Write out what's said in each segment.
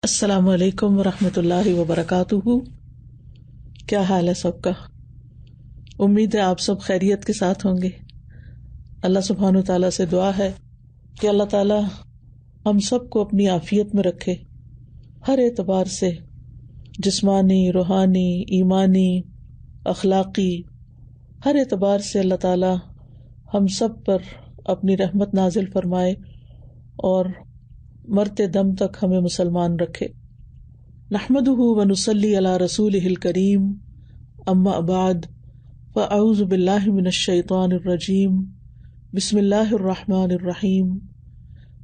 السلام علیکم ورحمۃ اللہ وبرکاتہ. کیا حال ہے سب کا؟ امید ہے آپ سب خیریت کے ساتھ ہوں گے. اللہ سبحانہ تعالیٰ سے دعا ہے کہ اللہ تعالیٰ ہم سب کو اپنی عافیت میں رکھے، ہر اعتبار سے، جسمانی، روحانی، ایمانی، اخلاقی، ہر اعتبار سے اللہ تعالیٰ ہم سب پر اپنی رحمت نازل فرمائے اور مرتے دم تک ہمیں مسلمان رکھے. نحمدہ ونصلی علی رسولہ الکریم، اما بعد فاعوذ باللہ من الشیطان الرجیم. بسم اللہ الرحمن الرحیم.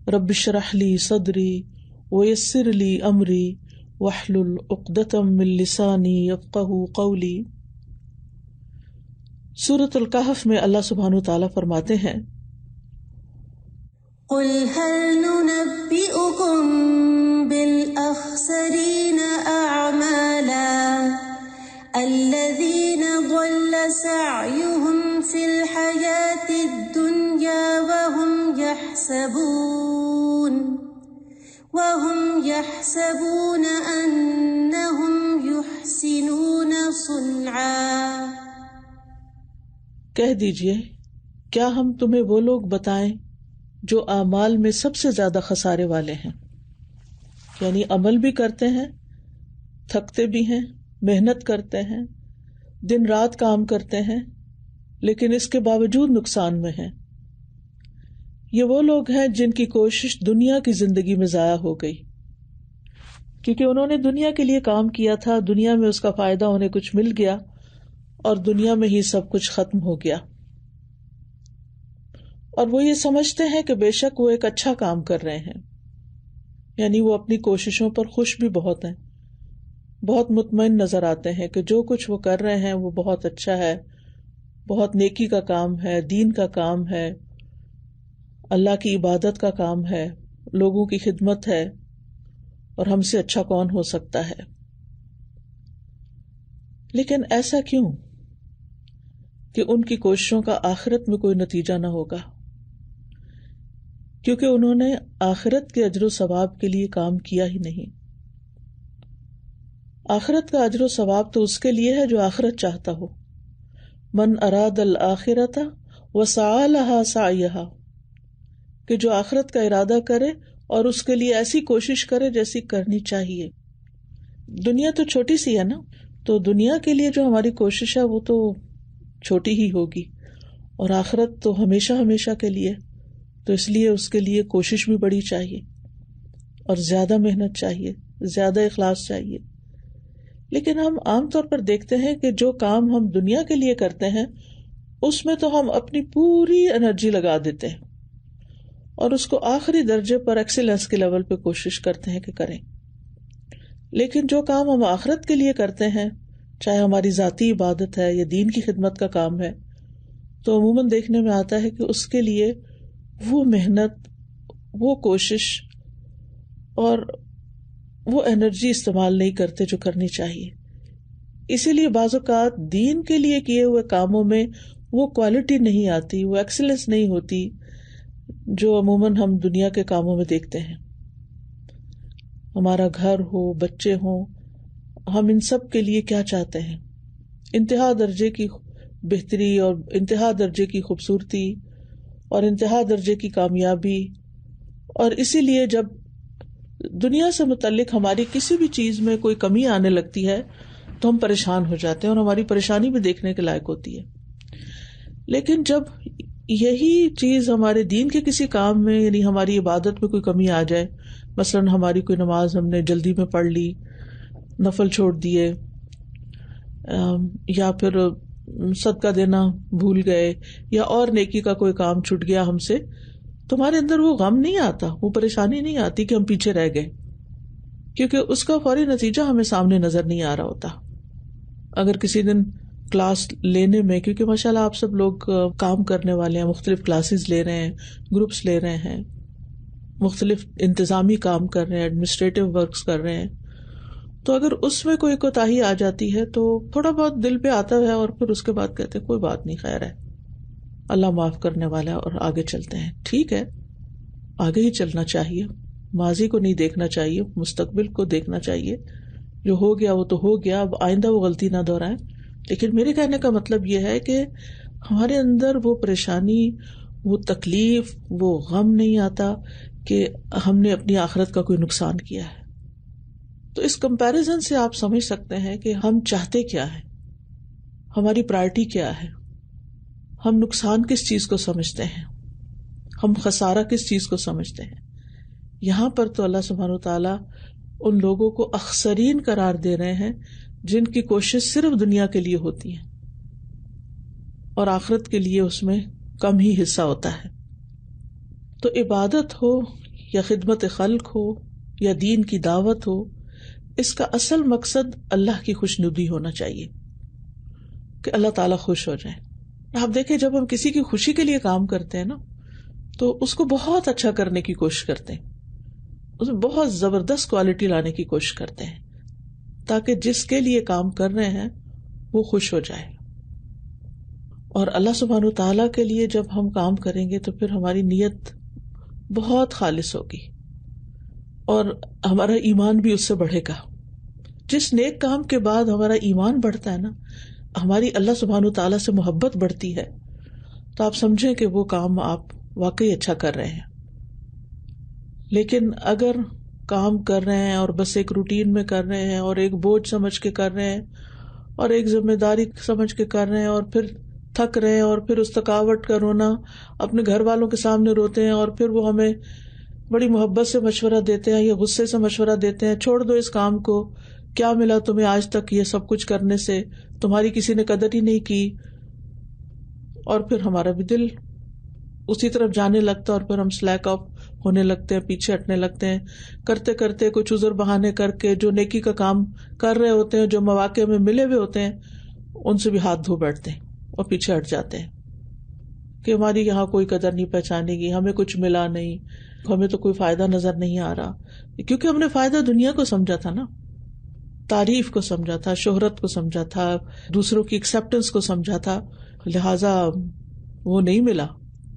رب اشرح لی صدری ویسر لی امری واحلل عقدۃ من لسانی یفقہوا قولی. سورۃ الکہف میں اللہ سبحانہ تعالیٰ فرماتے ہیں، قل هل ننبئكم بالأخسرين أعمالا الذين ضل سعيهم في الحياة الدنيا وهم يحسبون أنهم يحسنون صنعا. کہہ دیجئے کیا ہم تمہیں وہ لوگ بتائیں جو اعمال میں سب سے زیادہ خسارے والے ہیں، یعنی عمل بھی کرتے ہیں، تھکتے بھی ہیں، محنت کرتے ہیں، دن رات کام کرتے ہیں، لیکن اس کے باوجود نقصان میں ہیں. یہ وہ لوگ ہیں جن کی کوشش دنیا کی زندگی میں ضائع ہو گئی، کیونکہ انہوں نے دنیا کے لیے کام کیا تھا، دنیا میں اس کا فائدہ انہیں کچھ مل گیا اور دنیا میں ہی سب کچھ ختم ہو گیا. اور وہ یہ سمجھتے ہیں کہ بے شک وہ ایک اچھا کام کر رہے ہیں، یعنی وہ اپنی کوششوں پر خوش بھی بہت ہیں، بہت مطمئن نظر آتے ہیں کہ جو کچھ وہ کر رہے ہیں وہ بہت اچھا ہے، بہت نیکی کا کام ہے، دین کا کام ہے، اللہ کی عبادت کا کام ہے، لوگوں کی خدمت ہے، اور ہم سے اچھا کون ہو سکتا ہے. لیکن ایسا کیوں کہ ان کی کوششوں کا آخرت میں کوئی نتیجہ نہ ہوگا؟ کیونکہ انہوں نے آخرت کے اجر و ثواب کے لیے کام کیا ہی نہیں. آخرت کا اجر و ثواب تو اس کے لیے ہے جو آخرت چاہتا ہو. من اراد الآخرۃ وسعی لہا سعیہا، کہ جو آخرت کا ارادہ کرے اور اس کے لیے ایسی کوشش کرے جیسی کرنی چاہیے. دنیا تو چھوٹی سی ہے نا، تو دنیا کے لیے جو ہماری کوشش ہے وہ تو چھوٹی ہی ہوگی، اور آخرت تو ہمیشہ ہمیشہ کے لیے، تو اس لیے اس کے لیے کوشش بھی بڑی چاہیے اور زیادہ محنت چاہیے، زیادہ اخلاص چاہیے. لیکن ہم عام طور پر دیکھتے ہیں کہ جو کام ہم دنیا کے لیے کرتے ہیں اس میں تو ہم اپنی پوری انرجی لگا دیتے ہیں اور اس کو آخری درجے پر ایکسیلنس کے لیول پہ کوشش کرتے ہیں کہ کریں. لیکن جو کام ہم آخرت کے لیے کرتے ہیں، چاہے ہماری ذاتی عبادت ہے یا دین کی خدمت کا کام ہے، تو عموماً دیکھنے میں آتا ہے کہ اس کے لیے وہ محنت، وہ کوشش اور وہ انرجی استعمال نہیں کرتے جو کرنی چاہیے. اسی لیے بعض اوقات دین کے لیے کیے ہوئے کاموں میں وہ کوالٹی نہیں آتی، وہ ایکسیلنس نہیں ہوتی جو عموماً ہم دنیا کے کاموں میں دیکھتے ہیں. ہمارا گھر ہو، بچے ہوں، ہم ان سب کے لیے کیا چاہتے ہیں؟ انتہا درجے کی بہتری اور انتہا درجے کی خوبصورتی اور انتہا درجے کی کامیابی. اور اسی لیے جب دنیا سے متعلق ہماری کسی بھی چیز میں کوئی کمی آنے لگتی ہے تو ہم پریشان ہو جاتے ہیں اور ہماری پریشانی بھی دیکھنے کے لائق ہوتی ہے. لیکن جب یہی چیز ہمارے دین کے کسی کام میں، یعنی ہماری عبادت میں کوئی کمی آ جائے، مثلاً ہماری کوئی نماز ہم نے جلدی میں پڑھ لی، نفل چھوڑ دیے، یا پھر صدقہ دینا بھول گئے، یا اور نیکی کا کوئی کام چھوٹ گیا ہم سے، تمہارے اندر وہ غم نہیں آتا، وہ پریشانی نہیں آتی کہ ہم پیچھے رہ گئے، کیونکہ اس کا فوری نتیجہ ہمیں سامنے نظر نہیں آ رہا ہوتا. اگر کسی دن کلاس لینے میں، کیونکہ ماشاءاللہ آپ سب لوگ کام کرنے والے ہیں، مختلف کلاسز لے رہے ہیں، گروپس لے رہے ہیں، مختلف انتظامی کام کر رہے ہیں، ایڈمنسٹریٹو ورکس کر رہے ہیں، تو اگر اس میں کوئی کوتاہی آ جاتی ہے تو تھوڑا بہت دل پہ آتا ہے، اور پھر اس کے بعد کہتے ہیں کوئی بات نہیں، خیر ہے، اللہ معاف کرنے والا ہے اور آگے چلتے ہیں. ٹھیک ہے، آگے ہی چلنا چاہیے، ماضی کو نہیں دیکھنا چاہیے، مستقبل کو دیکھنا چاہیے. جو ہو گیا وہ تو ہو گیا، اب آئندہ وہ غلطی نہ دہرائیں. لیکن میرے کہنے کا مطلب یہ ہے کہ ہمارے اندر وہ پریشانی، وہ تکلیف، وہ غم نہیں آتا کہ ہم نے اپنی آخرت کا کوئی نقصان کیا ہے. تو اس کمپیریزن سے آپ سمجھ سکتے ہیں کہ ہم چاہتے کیا ہے، ہماری پرائرٹی کیا ہے، ہم نقصان کس چیز کو سمجھتے ہیں، ہم خسارہ کس چیز کو سمجھتے ہیں. یہاں پر تو اللہ سبحانہ وتعالیٰ ان لوگوں کو اخسرین قرار دے رہے ہیں جن کی کوشش صرف دنیا کے لیے ہوتی ہے اور آخرت کے لیے اس میں کم ہی حصہ ہوتا ہے. تو عبادت ہو یا خدمت خلق ہو یا دین کی دعوت ہو، اس کا اصل مقصد اللہ کی خوشنودی ہونا چاہیے کہ اللہ تعالیٰ خوش ہو جائے. آپ دیکھیں جب ہم کسی کی خوشی کے لیے کام کرتے ہیں نا تو اس کو بہت اچھا کرنے کی کوشش کرتے ہیں، اس میں بہت زبردست کوالٹی لانے کی کوشش کرتے ہیں تاکہ جس کے لیے کام کر رہے ہیں وہ خوش ہو جائے. اور اللہ سبحانہ وتعالیٰ کے لیے جب ہم کام کریں گے تو پھر ہماری نیت بہت خالص ہوگی اور ہمارا ایمان بھی اس سے بڑھے گا. جس نیک کام کے بعد ہمارا ایمان بڑھتا ہے نا، ہماری اللہ سبحانہ وتعالیٰ سے محبت بڑھتی ہے، تو آپ سمجھیں کہ وہ کام آپ واقعی اچھا کر رہے ہیں. لیکن اگر کام کر رہے ہیں اور بس ایک روٹین میں کر رہے ہیں اور ایک بوجھ سمجھ کے کر رہے ہیں اور ایک ذمہ داری سمجھ کے کر رہے ہیں اور پھر تھک رہے ہیں اور پھر اس تھکاوٹ کا رونا اپنے گھر والوں کے سامنے روتے ہیں اور پھر وہ ہمیں بڑی محبت سے مشورہ دیتے ہیں یا غصے سے مشورہ دیتے ہیں، چھوڑ دو اس کام کو، کیا ملا تمہیں آج تک یہ سب کچھ کرنے سے، تمہاری کسی نے قدر ہی نہیں کی. اور پھر ہمارا بھی دل اسی طرف جانے لگتا ہے اور پھر ہم سلیک آف ہونے لگتے ہیں، پیچھے ہٹنے لگتے ہیں، کرتے کرتے کچھ عذر بہانے کر کے جو نیکی کا کام کر رہے ہوتے ہیں، جو مواقع میں ملے ہوئے ہوتے ہیں، ان سے بھی ہاتھ دھو بیٹھتے ہیں اور پیچھے ہٹ جاتے ہیں کہ ہماری یہاں کوئی قدر نہیں پہچانے گی، ہمیں کچھ ملا نہیں، ہمیں تو کوئی فائدہ نظر نہیں آ رہا. کیونکہ ہم نے فائدہ دنیا کو سمجھا تھا نا، تعریف کو سمجھا تھا، شہرت کو سمجھا تھا، دوسروں کی ایکسیپٹنس کو سمجھا تھا، لہٰذا وہ نہیں ملا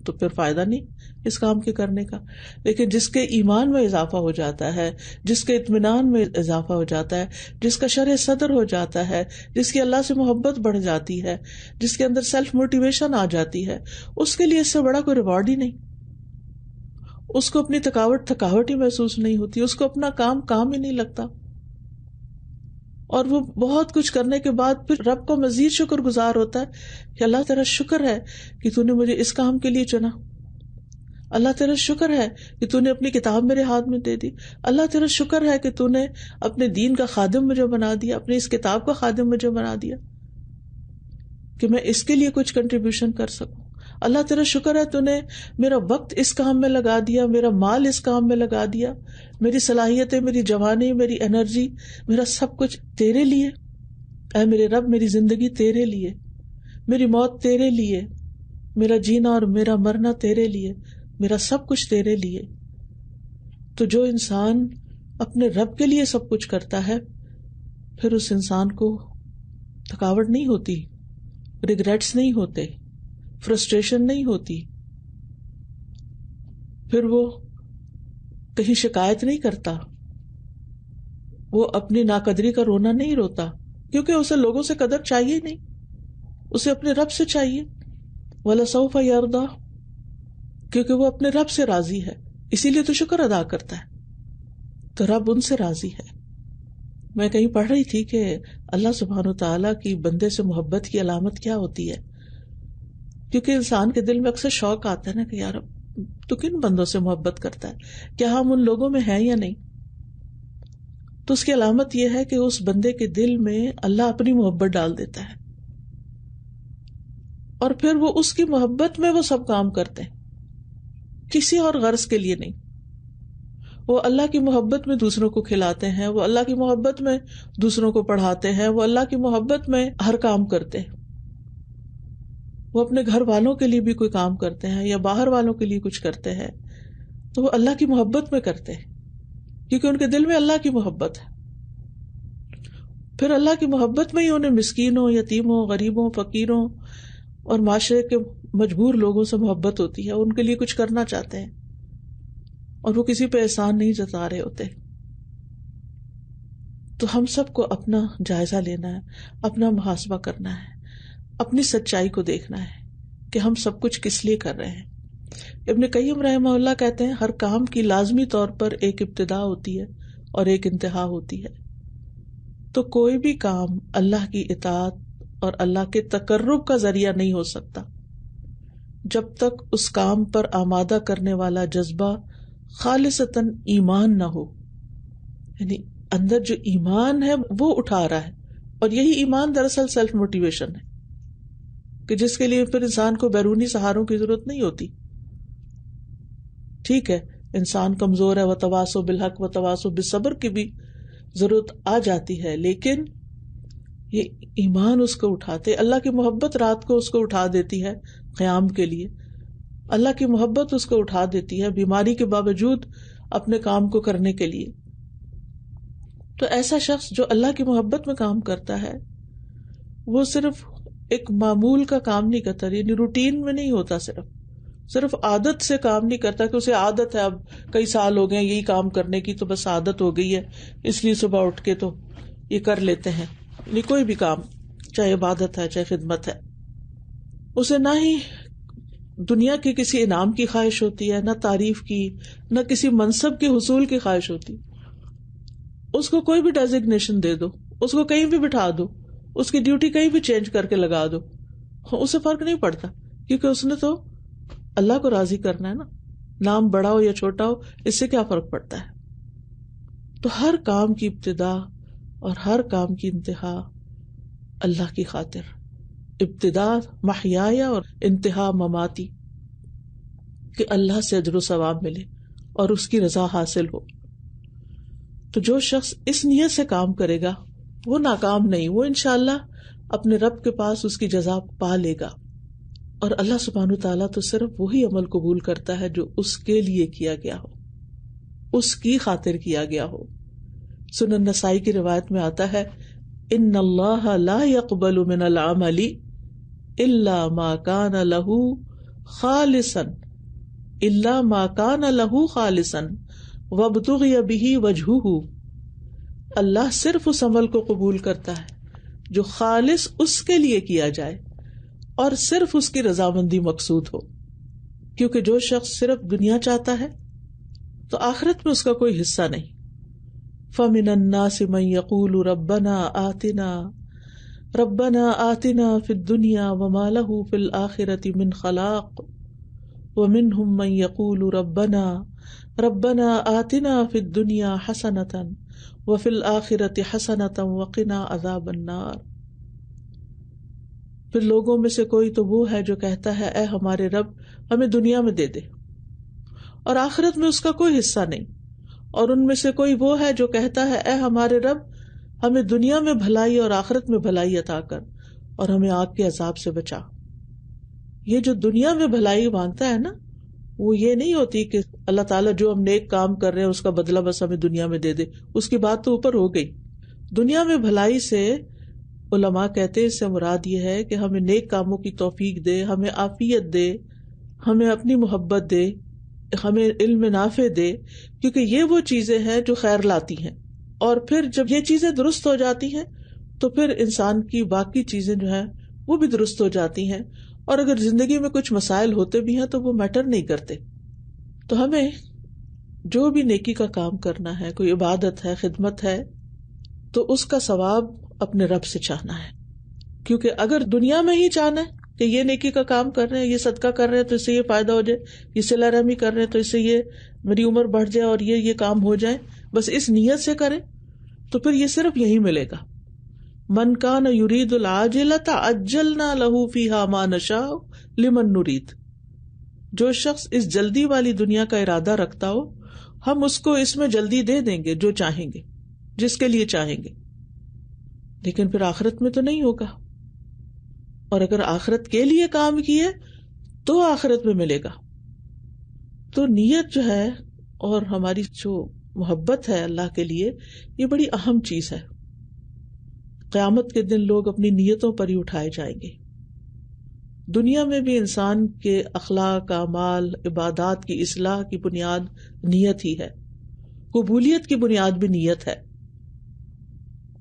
تو پھر فائدہ نہیں اس کام کے کرنے کا. لیکن جس کے ایمان میں اضافہ ہو جاتا ہے، جس کے اطمینان میں اضافہ ہو جاتا ہے، جس کا شرح صدر ہو جاتا ہے، جس کی اللہ سے محبت بڑھ جاتی ہے، جس کے اندر سیلف موٹیویشن آ جاتی ہے، اس کے لیے اس سے بڑا کوئی ریوارڈ ہی نہیں. اس کو اپنی تھکاوٹ ہی محسوس نہیں ہوتی، اس کو اپنا کام ہی نہیں لگتا، اور وہ بہت کچھ کرنے کے بعد پھر رب کو مزید شکر گزار ہوتا ہے کہ اللہ تیرا شکر ہے کہ تو نے مجھے اس کام کے لیے چنا، اللہ تیرا شکر ہے کہ تو نے اپنی کتاب میرے ہاتھ میں دے دی، اللہ تیرا شکر ہے کہ تو نے اپنے دین کا خادم مجھے بنا دیا، اپنی اس کتاب کا خادم مجھے بنا دیا کہ میں اس کے لیے کچھ کنٹریبیوشن کر سکوں. اللہ تیرا شکر ہے تو نے میرا وقت اس کام میں لگا دیا، میرا مال اس کام میں لگا دیا، میری صلاحیتیں، میری جوانی، میری انرجی، میرا سب کچھ تیرے لیے. اے میرے رب، میری زندگی تیرے لیے، میری موت تیرے لیے، میرا جینا اور میرا مرنا تیرے لیے، میرا سب کچھ تیرے لیے. تو جو انسان اپنے رب کے لیے سب کچھ کرتا ہے پھر اس انسان کو تھکاوٹ نہیں ہوتی، ریگریٹس نہیں ہوتے، فرسٹریشن نہیں ہوتی، پھر وہ کہیں شکایت نہیں کرتا، وہ اپنی ناقدری کا رونا نہیں روتا، کیونکہ اسے لوگوں سے قدر چاہیے ہی نہیں، اسے اپنے رب سے چاہیے. وَلَسَوْفَ يَرْضَىٰ، کیونکہ وہ اپنے رب سے راضی ہے، اسی لیے تو شکر ادا کرتا ہے، تو رب ان سے راضی ہے. میں کہیں پڑھ رہی تھی کہ اللہ سبحانہ وتعالیٰ کی بندے سے محبت کی علامت کیا ہوتی ہے، کیونکہ انسان کے دل میں اکثر شوق آتا ہے نا کہ یار تو کن بندوں سے محبت کرتا ہے، کیا ہم ان لوگوں میں ہیں یا نہیں. تو اس کی علامت یہ ہے کہ اس بندے کے دل میں اللہ اپنی محبت ڈال دیتا ہے اور پھر وہ اس کی محبت میں وہ سب کام کرتے ہیں، کسی اور غرض کے لیے نہیں. وہ اللہ کی محبت میں دوسروں کو کھلاتے ہیں، وہ اللہ کی محبت میں دوسروں کو پڑھاتے ہیں، وہ اللہ کی محبت میں ہر کام کرتے ہیں. وہ اپنے گھر والوں کے لیے بھی کوئی کام کرتے ہیں یا باہر والوں کے لیے کچھ کرتے ہیں تو وہ اللہ کی محبت میں کرتے ہیں، کیونکہ ان کے دل میں اللہ کی محبت ہے. پھر اللہ کی محبت میں ہی انہیں مسکینوں، یتیموں، غریبوں، فقیروں اور معاشرے کے مجبور لوگوں سے محبت ہوتی ہے، ان کے لیے کچھ کرنا چاہتے ہیں. اور وہ کسی پہ احسان نہیں جتا رہے ہوتے. تو ہم سب کو اپنا جائزہ لینا ہے، اپنا محاسبہ کرنا ہے، اپنی سچائی کو دیکھنا ہے کہ ہم سب کچھ کس لیے کر رہے ہیں. ابن قیم رحمہ اللہ کہتے ہیں ہر کام کی لازمی طور پر ایک ابتدا ہوتی ہے اور ایک انتہا ہوتی ہے. تو کوئی بھی کام اللہ کی اطاعت اور اللہ کے تقرب کا ذریعہ نہیں ہو سکتا جب تک اس کام پر آمادہ کرنے والا جذبہ خالصتاً ایمان نہ ہو. یعنی اندر جو ایمان ہے وہ اٹھا رہا ہے، اور یہی ایمان دراصل سیلف موٹیویشن ہے کہ جس کے لیے پھر انسان کو بیرونی سہاروں کی ضرورت نہیں ہوتی. ٹھیک ہے انسان کمزور ہے، وتواصوا بالحق وتواصوا بالصبر کی بھی ضرورت آ جاتی ہے، لیکن یہ ایمان اس کو اٹھاتے. اللہ کی محبت رات کو اس کو اٹھا دیتی ہے قیام کے لیے، اللہ کی محبت اس کو اٹھا دیتی ہے بیماری کے باوجود اپنے کام کو کرنے کے لیے. تو ایسا شخص جو اللہ کی محبت میں کام کرتا ہے وہ صرف ایک معمول کا کام نہیں کرتا، یعنی روٹین میں نہیں ہوتا، صرف عادت سے کام نہیں کرتا کہ اسے عادت ہے اب کئی سال ہو گئے یہی کام کرنے کی تو بس عادت ہو گئی ہے اس لیے صبح اٹھ کے تو یہ کر لیتے ہیں. نہیں، کوئی بھی کام چاہے عبادت ہے چاہے خدمت ہے، اسے نہ ہی دنیا کے کسی انعام کی خواہش ہوتی ہے، نہ تعریف کی، نہ کسی منصب کے حصول کی خواہش ہوتی. اس کو کوئی بھی ڈیزگنیشن دے دو، اس کو کہیں بھی بٹھا دو، اس کی ڈیوٹی کہیں بھی چینج کر کے لگا دو، اسے فرق نہیں پڑتا کیونکہ اس نے تو اللہ کو راضی کرنا ہے نا. نام بڑا ہو یا چھوٹا ہو اس سے کیا فرق پڑتا ہے. تو ہر کام کی ابتدا اور ہر کام کی انتہا اللہ کی خاطر، ابتدا محیایا اور انتہا مماتی، کہ اللہ سے اجر و ثواب ملے اور اس کی رضا حاصل ہو. تو جو شخص اس نیت سے کام کرے گا وہ ناکام نہیں، وہ انشاءاللہ اپنے رب کے پاس اس کی جزا پا لے گا. اور اللہ سبحانہ تعالیٰ تو صرف وہی عمل قبول کرتا ہے جو اس کے لیے کیا گیا ہو، اس کی خاطر کیا گیا ہو. سنن نسائی کی روایت میں آتا ہے ان اللہ لا يقبل من العمل الا ما كان له خالصا الا ما كان له خالصا وابتغي به وجهه. اللہ صرف اس عمل کو قبول کرتا ہے جو خالص اس کے لیے کیا جائے اور صرف اس کی رضامندی مقصود ہو. کیونکہ جو شخص صرف دنیا چاہتا ہے تو آخرت میں اس کا کوئی حصہ نہیں. فَمِنَ النَّاسِ مَن يَقُولُ رَبَّنَا آتِنَا فِي الدُّنْيَا وَمَا لَهُ فِي الْآخِرَةِ مِنْ خَلَاقٍ وَمِنْهُمْ مَن يَقُولُ رَبَّنَا آتِنَا فِي الدُّنْيَا حَسَنَةً وَفِي الْآخِرَةِ حَسَنَةً وَقِنَا عَذَابَ النَّارِ. پھر لوگوں میں سے کوئی تو وہ ہے جو کہتا ہے اے ہمارے رب ہمیں دنیا میں دے دے، اور آخرت میں اس کا کوئی حصہ نہیں. اور ان میں سے کوئی وہ ہے جو کہتا ہے اے ہمارے رب ہمیں دنیا میں بھلائی اور آخرت میں بھلائی عطا کر اور ہمیں آگ کے عذاب سے بچا. یہ جو دنیا میں بھلائی مانگتا ہے نا، وہ یہ نہیں ہوتی کہ اللہ تعالیٰ جو ہم نیک کام کر رہے ہیں اس کا بدلہ بس ہمیں دنیا میں دے دے، اس کی بات تو اوپر ہو گئی. دنیا میں بھلائی سے علماء کہتے ہیں اس سے مراد یہ ہے کہ ہمیں نیک کاموں کی توفیق دے، ہمیں عافیت دے، ہمیں اپنی محبت دے، ہمیں علم نافع دے، کیونکہ یہ وہ چیزیں ہیں جو خیر لاتی ہیں. اور پھر جب یہ چیزیں درست ہو جاتی ہیں تو پھر انسان کی باقی چیزیں جو ہیں وہ بھی درست ہو جاتی ہیں. اور اگر زندگی میں کچھ مسائل ہوتے بھی ہیں تو وہ میٹر نہیں کرتے. تو ہمیں جو بھی نیکی کا کام کرنا ہے، کوئی عبادت ہے، خدمت ہے، تو اس کا ثواب اپنے رب سے چاہنا ہے. کیونکہ اگر دنیا میں ہی چاہنا ہے کہ یہ نیکی کا کام کر رہے ہیں، یہ صدقہ کر رہے ہیں تو اس سے یہ فائدہ ہو جائے، یہ صلہ رحمی کر رہے ہیں تو اس سے یہ میری عمر بڑھ جائے اور یہ کام ہو جائے، بس اس نیت سے کریں تو پھر یہ صرف یہی ملے گا. من کان یرید العاجلۃ عجلنا لہ فیہا ما نشاء لمن نرید. جو شخص اس جلدی والی دنیا کا ارادہ رکھتا ہو ہم اس کو اس میں جلدی دے دیں گے جو چاہیں گے، جس کے لیے چاہیں گے. لیکن پھر آخرت میں تو نہیں ہوگا. اور اگر آخرت کے لیے کام کیے تو آخرت میں ملے گا. تو نیت جو ہے اور ہماری جو محبت ہے اللہ کے لیے، یہ بڑی اہم چیز ہے. قیامت کے دن لوگ اپنی نیتوں پر ہی اٹھائے جائیں گے. دنیا میں بھی انسان کے اخلاق، اعمال، عبادات کی اصلاح کی بنیاد نیت ہی ہے، قبولیت کی بنیاد بھی نیت ہے.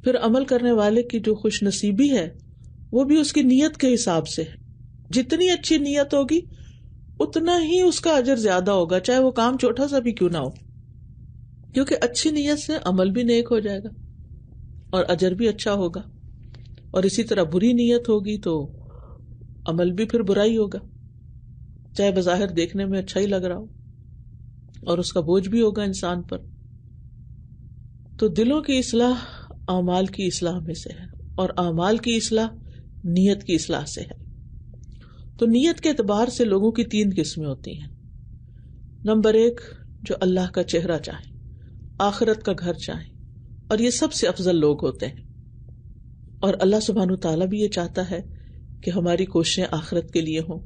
پھر عمل کرنے والے کی جو خوش نصیبی ہے وہ بھی اس کی نیت کے حساب سے ہے. جتنی اچھی نیت ہوگی اتنا ہی اس کا اجر زیادہ ہوگا، چاہے وہ کام چھوٹا سا بھی کیوں نہ ہو، کیونکہ اچھی نیت سے عمل بھی نیک ہو جائے گا اور اجر بھی اچھا ہوگا. اور اسی طرح بری نیت ہوگی تو عمل بھی پھر برا ہی ہوگا، چاہے بظاہر دیکھنے میں اچھا ہی لگ رہا ہو، اور اس کا بوجھ بھی ہوگا انسان پر. تو دلوں کی اصلاح اعمال کی اصلاح میں سے ہے، اور اعمال کی اصلاح نیت کی اصلاح سے ہے. تو نیت کے اعتبار سے لوگوں کی 3 قسمیں ہوتی ہیں. نمبر 1، جو اللہ کا چہرہ چاہیں، آخرت کا گھر چاہیں، اور یہ سب سے افضل لوگ ہوتے ہیں. اور اللہ سبحانہ تعالیٰ بھی یہ چاہتا ہے کہ ہماری کوششیں آخرت کے لیے ہوں.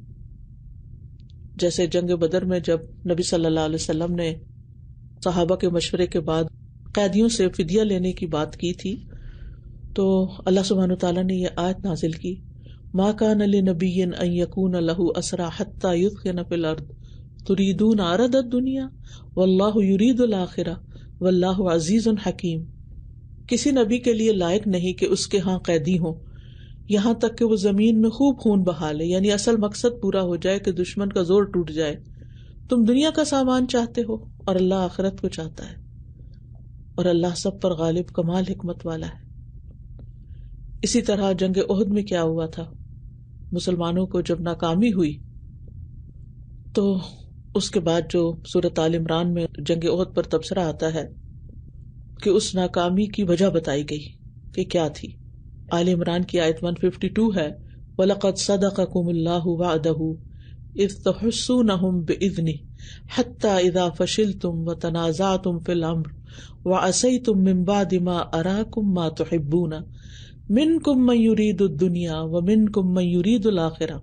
جیسے جنگ بدر میں جب نبی صلی اللہ علیہ وسلم نے صحابہ کے مشورے کے بعد قیدیوں سے فدیہ لینے کی بات کی تھی، تو اللہ سبحانہ تعالیٰ نے یہ آیت نازل کی، ما کان لنبی ان یکون لہ اسری حتی یثخن فی الارض تریدون عرض الدنیا واللہ یرید الآخرہ واللہ عزیز حکیم. کسی نبی کے لیے لائق نہیں کہ اس کے ہاں قیدی ہوں یہاں تک کہ وہ زمین میں خوب خون بہا لے، یعنی اصل مقصد پورا ہو جائے کہ دشمن کا زور ٹوٹ جائے. تم دنیا کا سامان چاہتے ہو اور اللہ آخرت کو چاہتا ہے، اور اللہ سب پر غالب کمال حکمت والا ہے. اسی طرح جنگ احد میں کیا ہوا تھا، مسلمانوں کو جب ناکامی ہوئی تو اس کے بعد جو سورۃ آل عمران میں جنگ احد پر تبصرہ آتا ہے کہ اس ناکامی کی وجہ بتائی گئی کہ کیا تھی. آل عمران کی آیت 152 ہے، وَلَقَدْ صَدَقَكُمُ اللَّهُ وَعْدَهُ إِذْ تَحُسُّونَهُمْ بِإِذْنِهِ حَتَّى إِذَا فَشِلْتُمْ وَتَنَازَعْتُمْ فِي الْأَمْرِ وَعَصَيْتُمْ مِنْ بَعْدِ مَا أَرَاكُمْ مَا تُحِبُّونَ مِنْكُمْ مَنْ يُرِيدُ الدُّنْيَا وَمِنْكُمْ مَنْ يُرِيدُ الْآخِرَةَ.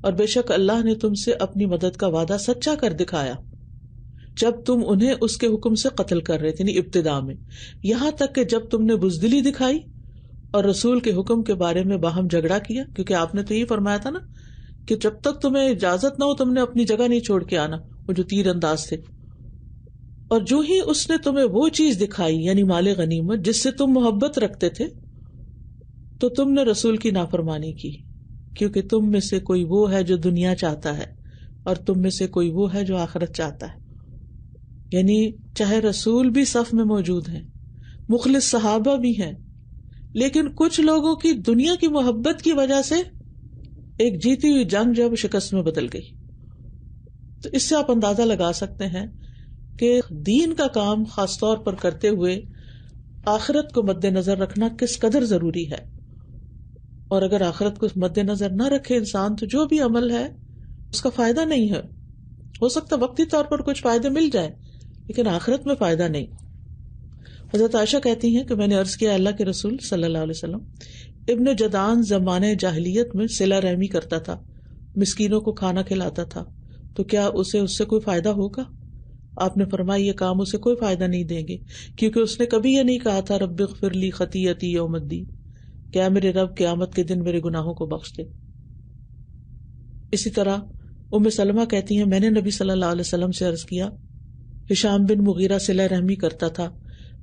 اور بے شک اللہ نے تم سے اپنی مدد کا وعدہ سچا کر دکھایا جب تم انہیں اس کے حکم سے قتل کر رہے تھے، یعنی ابتدا میں، یہاں تک کہ جب تم نے بزدلی دکھائی اور رسول کے حکم کے بارے میں باہم جھگڑا کیا. کیونکہ آپ نے تو یہی فرمایا تھا نا کہ جب تک تمہیں اجازت نہ ہو تم نے اپنی جگہ نہیں چھوڑ کے آنا، وہ جو تیر انداز تھے. اور جو ہی اس نے تمہیں وہ چیز دکھائی یعنی مال غنیمت جس سے تم محبت رکھتے تھے، تو تم نے رسول کی نافرمانی کی، کیونکہ تم میں سے کوئی وہ ہے جو دنیا چاہتا ہے اور تم میں سے کوئی وہ ہے جو آخرت چاہتا ہے. یعنی چاہے رسول بھی صف میں موجود ہیں، مخلص صحابہ بھی ہیں، لیکن کچھ لوگوں کی دنیا کی محبت کی وجہ سے ایک جیتی ہوئی جنگ جو ہے شکست میں بدل گئی. تو اس سے آپ اندازہ لگا سکتے ہیں کہ دین کا کام خاص طور پر کرتے ہوئے آخرت کو مد نظر رکھنا کس قدر ضروری ہے. اور اگر آخرت کو مد نظر نہ رکھے انسان تو جو بھی عمل ہے اس کا فائدہ نہیں ہے. ہو سکتا وقتی طور پر کچھ فائدے مل جائے لیکن آخرت میں فائدہ نہیں. حضرت عائشہ کہتی ہیں کہ میں نے عرض کیا اللہ کے رسول صلی اللہ علیہ وسلم، ابن جدعان زمانے جاہلیت میں صلہ رحمی کرتا تھا، مسکینوں کو کھانا کھلاتا تھا، تو کیا اسے اس سے کوئی فائدہ ہوگا؟ آپ نے فرمایا یہ کام اسے کوئی فائدہ نہیں دیں گے، کیونکہ اس نے کبھی یہ نہیں کہا تھا رب اغفر لی خطیئتی یوم الدین، کیا میرے رب قیامت کے دن میرے گناہوں کو بخش دے. اسی طرح ام سلمہ کہتی ہیں میں نے نبی صلی اللہ علیہ وسلم سے عرض کیا، ہشام بن مغیرہ صلہ رحمی کرتا تھا،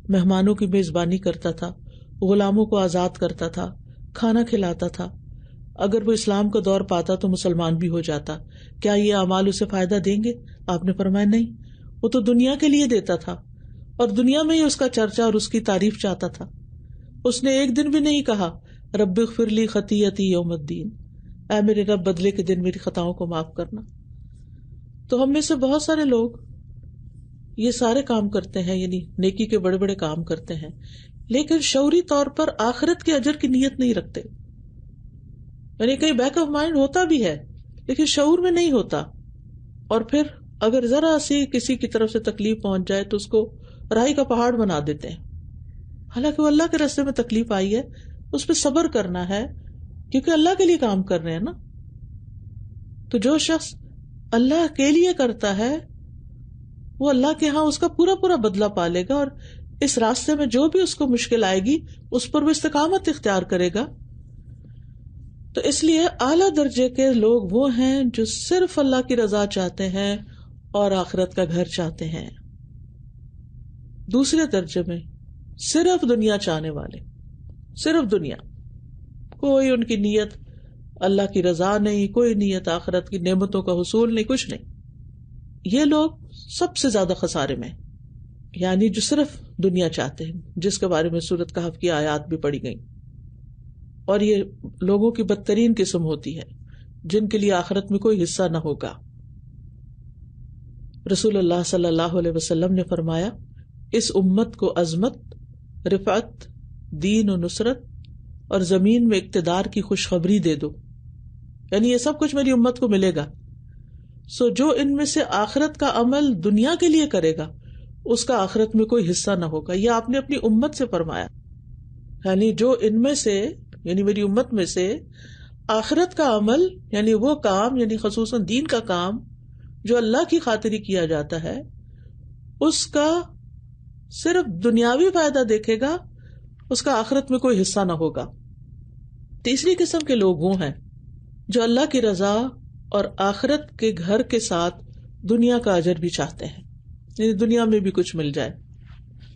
مہمانوں کی میزبانی کرتا تھا، غلاموں کو آزاد کرتا تھا، کھانا کھلاتا تھا، اگر وہ اسلام کا دور پاتا تو مسلمان بھی ہو جاتا، کیا یہ اعمال اسے فائدہ دیں گے؟ آپ نے فرمایا نہیں، وہ تو دنیا کے لیے دیتا تھا اور دنیا میں ہی اس کا چرچا اور اس کی تعریف چاہتا تھا. اس نے ایک دن بھی نہیں کہا رب اغفر لی خطیئتی یوم الدین، اے میرے رب بدلے کے دن میری خطاؤں کو معاف کرنا. تو ہم میں سے بہت سارے لوگ یہ سارے کام کرتے ہیں، یعنی نیکی کے بڑے بڑے کام کرتے ہیں، لیکن شعوری طور پر آخرت کے اجر کی نیت نہیں رکھتے. یعنی کہیں بیک آف مائنڈ ہوتا بھی ہے لیکن شعور میں نہیں ہوتا، اور پھر اگر ذرا سی کسی کی طرف سے تکلیف پہنچ جائے تو اس کو رائی کا پہاڑ بنا دیتے ہیں. حالانکہ وہ اللہ کے راستے میں تکلیف آئی ہے، اس پہ صبر کرنا ہے کیونکہ اللہ کے لیے کام کر رہے ہیں نا. تو جو شخص اللہ کے لیے کرتا ہے وہ اللہ کے ہاں اس کا پورا پورا بدلہ پالے گا، اور اس راستے میں جو بھی اس کو مشکل آئے گی اس پر وہ استقامت اختیار کرے گا. تو اس لیے اعلیٰ درجے کے لوگ وہ ہیں جو صرف اللہ کی رضا چاہتے ہیں اور آخرت کا گھر چاہتے ہیں. دوسرے درجے میں صرف دنیا چاہنے والے، صرف دنیا، کوئی ان کی نیت اللہ کی رضا نہیں، کوئی نیت آخرت کی نعمتوں کا حصول نہیں، کچھ نہیں. یہ لوگ سب سے زیادہ خسارے میں، یعنی جو صرف دنیا چاہتے ہیں، جس کے بارے میں سورۃ کہف کی آیات بھی پڑھی گئیں. اور یہ لوگوں کی بدترین قسم ہوتی ہے جن کے لیے آخرت میں کوئی حصہ نہ ہوگا. رسول اللہ صلی اللہ علیہ وسلم نے فرمایا، اس امت کو عظمت، رفعت، دین و نصرت اور زمین میں اقتدار کی خوشخبری دے دو، یعنی یہ سب کچھ میری امت کو ملے گا. سو جو ان میں سے آخرت کا عمل دنیا کے لیے کرے گا اس کا آخرت میں کوئی حصہ نہ ہوگا. یہ آپ نے اپنی امت سے فرمایا، یعنی جو ان میں سے، یعنی میری امت میں سے آخرت کا عمل، یعنی وہ کام، یعنی خصوصاً دین کا کام جو اللہ کی خاطر کیا جاتا ہے، اس کا صرف دنیاوی فائدہ دیکھے گا، اس کا آخرت میں کوئی حصہ نہ ہوگا. تیسری قسم کے لوگ وہ ہیں جو اللہ کی رضا اور آخرت کے گھر کے ساتھ دنیا کا اجر بھی چاہتے ہیں، یعنی دنیا میں بھی کچھ مل جائے.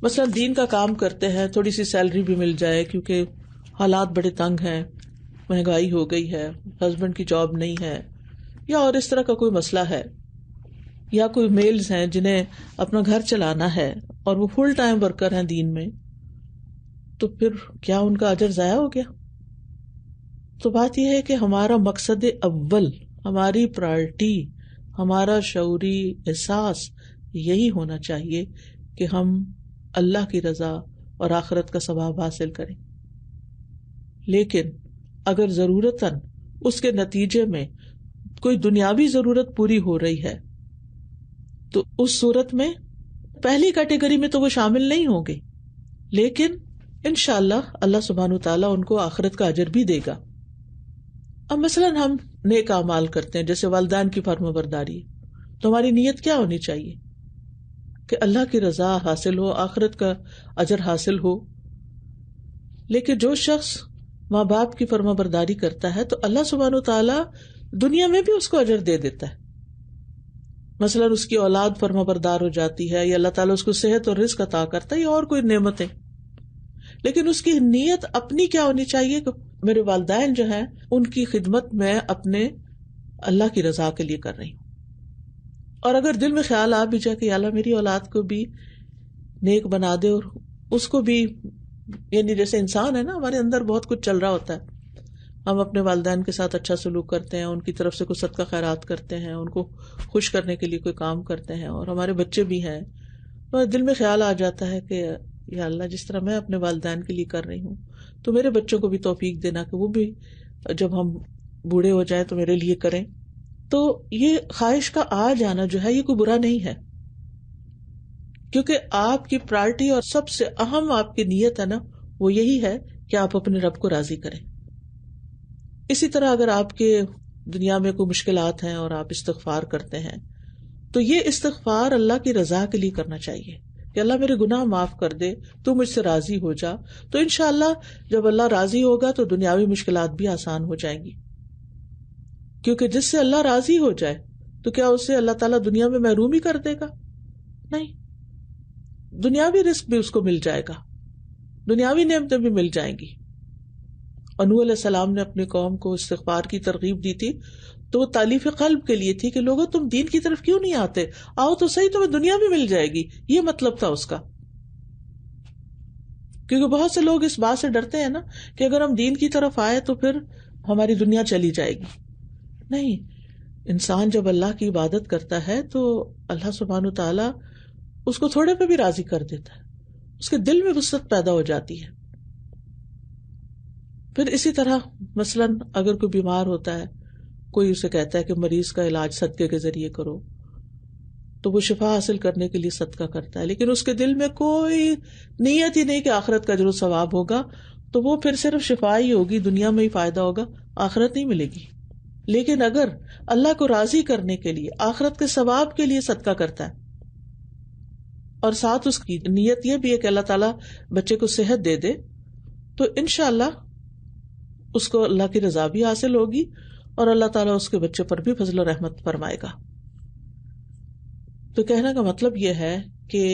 مثلا دین کا کام کرتے ہیں، تھوڑی سی سیلری بھی مل جائے کیونکہ حالات بڑے تنگ ہیں، مہنگائی ہو گئی ہے، ہسبینڈ کی جاب نہیں ہے، یا اور اس طرح کا کوئی مسئلہ ہے، یا کوئی میلز ہیں جنہیں اپنا گھر چلانا ہے اور وہ فل ٹائم ورکر ہیں دین میں، تو پھر کیا ان کا اجر ضائع ہو گیا؟ تو بات یہ ہے کہ ہمارا مقصد اول، ہماری پرائرٹی، ہمارا شعوری احساس یہی ہونا چاہیے کہ ہم اللہ کی رضا اور آخرت کا ثواب حاصل کریں. لیکن اگر ضرورتاً اس کے نتیجے میں کوئی دنیاوی ضرورت پوری ہو رہی ہے تو اس صورت میں پہلی کیٹیگری میں تو وہ شامل نہیں ہوں گے، لیکن انشاءاللہ اللہ سبحانہ وتعالیٰ ان کو آخرت کا اجر بھی دے گا. اب مثلاً ہم نیک اعمال کرتے ہیں، جیسے والدین کی فرما برداری، تو ہماری نیت کیا ہونی چاہیے کہ اللہ کی رضا حاصل ہو، آخرت کا اجر حاصل ہو. لیکن جو شخص ماں باپ کی فرما برداری کرتا ہے تو اللہ سبحانہ وتعالیٰ دنیا میں بھی اس کو اجر دے دیتا ہے. مثلا اس کی اولاد فرما بردار ہو جاتی ہے، یا اللہ تعالیٰ اس کو صحت اور رزق عطا کرتا ہے، یا اور کوئی نعمتیں. لیکن اس کی نیت اپنی کیا ہونی چاہیے کہ میرے والدین جو ہیں ان کی خدمت میں اپنے اللہ کی رضا کے لیے کر رہی ہوں. اور اگر دل میں خیال آ بھی جائے کہ اللہ میری اولاد کو بھی نیک بنا دے، اور اس کو بھی، یعنی جیسے انسان ہے نا، ہمارے اندر بہت کچھ چل رہا ہوتا ہے، ہم اپنے والدین کے ساتھ اچھا سلوک کرتے ہیں، ان کی طرف سے کوئی صدقہ خیرات کرتے ہیں، ان کو خوش کرنے کے لیے کوئی کام کرتے ہیں، اور ہمارے بچے بھی ہیں، تو دل میں خیال آ جاتا ہے کہ یا اللہ جس طرح میں اپنے والدین کے لیے کر رہی ہوں تو میرے بچوں کو بھی توفیق دینا کہ وہ بھی جب ہم بوڑھے ہو جائیں تو میرے لیے کریں. تو یہ خواہش کا آ جانا جو ہے یہ کوئی برا نہیں ہے، کیونکہ آپ کی پرائرٹی اور سب سے اہم آپ کی نیت ہے نا، وہ یہی ہے کہ آپ اپنے رب کو راضی کریں. اسی طرح اگر آپ کے دنیا میں کوئی مشکلات ہیں اور آپ استغفار کرتے ہیں تو یہ استغفار اللہ کی رضا کے لیے کرنا چاہیے کہ اللہ میرے گناہ معاف کر دے، تو مجھ سے راضی ہو جا. تو انشاءاللہ جب اللہ راضی ہوگا تو دنیاوی مشکلات بھی آسان ہو جائیں گی، کیونکہ جس سے اللہ راضی ہو جائے تو کیا اسے اللہ تعالیٰ دنیا میں محروم ہی کر دے گا؟ نہیں، دنیاوی رزق بھی اس کو مل جائے گا، دنیاوی نعمتیں بھی مل جائیں گی. اور نوح علیہ السلام نے اپنی قوم کو استغفار کی ترغیب دی تھی تو وہ تالیف قلب کے لیے تھی کہ لوگوں تم دین کی طرف کیوں نہیں آتے، آؤ تو صحیح، تمہیں دنیا بھی مل جائے گی. یہ مطلب تھا اس کا. کیونکہ بہت سے لوگ اس بات سے ڈرتے ہیں نا کہ اگر ہم دین کی طرف آئے تو پھر ہماری دنیا چلی جائے گی. نہیں، انسان جب اللہ کی عبادت کرتا ہے تو اللہ سبحانہ تعالیٰ اس کو تھوڑے پہ بھی راضی کر دیتا ہے، اس کے دل میں وسعت پیدا ہو جاتی ہے. پھر اسی طرح مثلاً اگر کوئی بیمار ہوتا ہے، کوئی اسے کہتا ہے کہ مریض کا علاج صدقے کے ذریعے کرو، تو وہ شفا حاصل کرنے کے لیے صدقہ کرتا ہے، لیکن اس کے دل میں کوئی نیت ہی نہیں کہ آخرت کا اجر و ثواب ہوگا، تو وہ پھر صرف شفا ہی ہوگی، دنیا میں ہی فائدہ ہوگا، آخرت نہیں ملے گی. لیکن اگر اللہ کو راضی کرنے کے لیے، آخرت کے ثواب کے لیے صدقہ کرتا ہے، اور ساتھ اس کی نیت یہ بھی ہے کہ اللہ تعالیٰ بچے کو صحت دے دے، تو انشاءاللہ اس کو اللہ کی رضا بھی حاصل ہوگی اور اللہ تعالیٰ اس کے بچے پر بھی فضل و رحمت فرمائے گا. تو کہنے کا مطلب یہ ہے کہ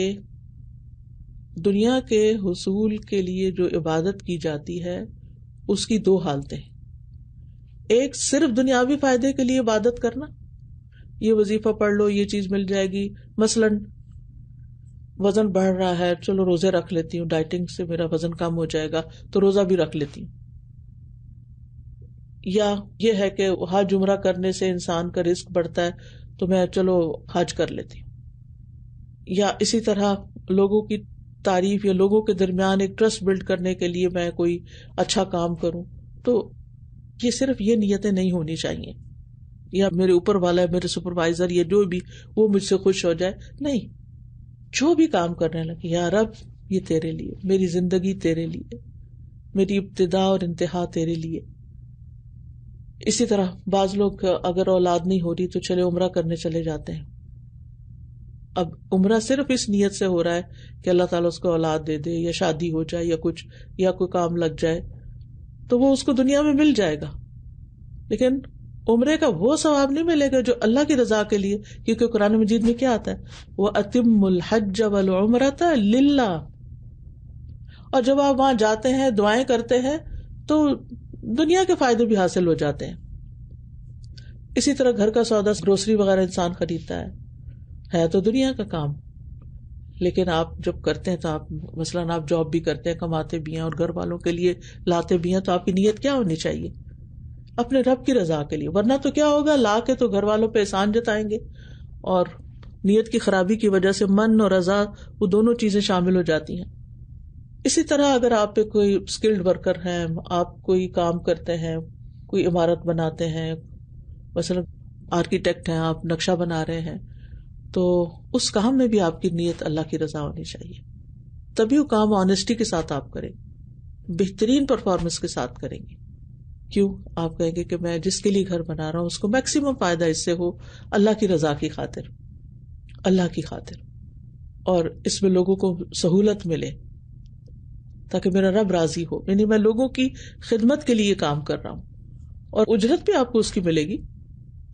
دنیا کے حصول کے لیے جو عبادت کی جاتی ہے اس کی دو حالتیں. ایک صرف دنیاوی فائدے کے لیے عبادت کرنا، یہ وظیفہ پڑھ لو یہ چیز مل جائے گی، مثلاً وزن بڑھ رہا ہے چلو روزے رکھ لیتی ہوں، ڈائٹنگ سے میرا وزن کم ہو جائے گا تو روزہ بھی رکھ لیتی ہوں. یا یہ ہے کہ حج عمرہ کرنے سے انسان کا رزق بڑھتا ہے تو میں چلو حج کر لیتی ہوں. یا اسی طرح لوگوں کی تعریف یا لوگوں کے درمیان ایک ٹرسٹ بلڈ کرنے کے لیے میں کوئی اچھا کام کروں. تو یہ صرف یہ نیتیں نہیں ہونی چاہیے، یا میرے اوپر والا ہے میرے سپروائزر یا جو بھی وہ مجھ سے خوش ہو جائے. نہیں، جو بھی کام کرنے لگے یا رب یہ تیرے لیے، میری زندگی تیرے لیے، میری ابتدا اور انتہا تیرے لیے. اسی طرح بعض لوگ اگر اولاد نہیں ہو رہی تو چلے عمرہ کرنے چلے جاتے ہیں. اب عمرہ صرف اس نیت سے ہو رہا ہے کہ اللہ تعالیٰ اس کو اولاد دے دے یا شادی ہو جائے یا کچھ یا کوئی کام لگ جائے تو وہ اس کو دنیا میں مل جائے گا، لیکن عمرے کا وہ ثواب نہیں ملے گا جو اللہ کی رضا کے لیے. کیونکہ قرآن مجید میں کیا آتا ہے، وَأَتِمُّ الْحَجَّ وَالْعُمْرَةَ لِلَّهِ. اور جب آپ وہاں جاتے ہیں دعائیں کرتے ہیں تو دنیا کے فائدے بھی حاصل ہو جاتے ہیں. اسی طرح گھر کا سودا گروسری وغیرہ انسان خریدتا ہے تو دنیا کا کام، لیکن آپ جب کرتے ہیں تو آپ مثلاً آپ جاب بھی کرتے ہیں، کماتے بھی ہیں اور گھر والوں کے لیے لاتے بھی ہیں، تو آپ کی نیت کیا ہونی چاہیے؟ اپنے رب کی رضا کے لیے. ورنہ تو کیا ہوگا، لا کے تو گھر والوں پہ احسان جتائیں گے اور نیت کی خرابی کی وجہ سے من اور رضا وہ دونوں چیزیں شامل ہو جاتی ہیں. اسی طرح اگر آپ پہ کوئی اسکلڈ ورکر ہیں، آپ کوئی کام کرتے ہیں، کوئی عمارت بناتے ہیں، مثلا آرکیٹیکٹ ہیں، آپ نقشہ بنا رہے ہیں، تو اس کام میں بھی آپ کی نیت اللہ کی رضا ہونی چاہیے. تبھی وہ کام آنےسٹی کے ساتھ آپ کریں، بہترین پرفارمنس کے ساتھ کریں گے. کیوں؟ آپ کہیں گے کہ میں جس کے لیے گھر بنا رہا ہوں اس کو میکسیمم فائدہ اس سے ہو اللہ کی رضا کی خاطر، اللہ کی خاطر، اور اس میں لوگوں کو سہولت ملے تاکہ میرا رب راضی ہو. یعنی میں لوگوں کی خدمت کے لیے کام کر رہا ہوں اور اجرت بھی آپ کو اس کی ملے گی.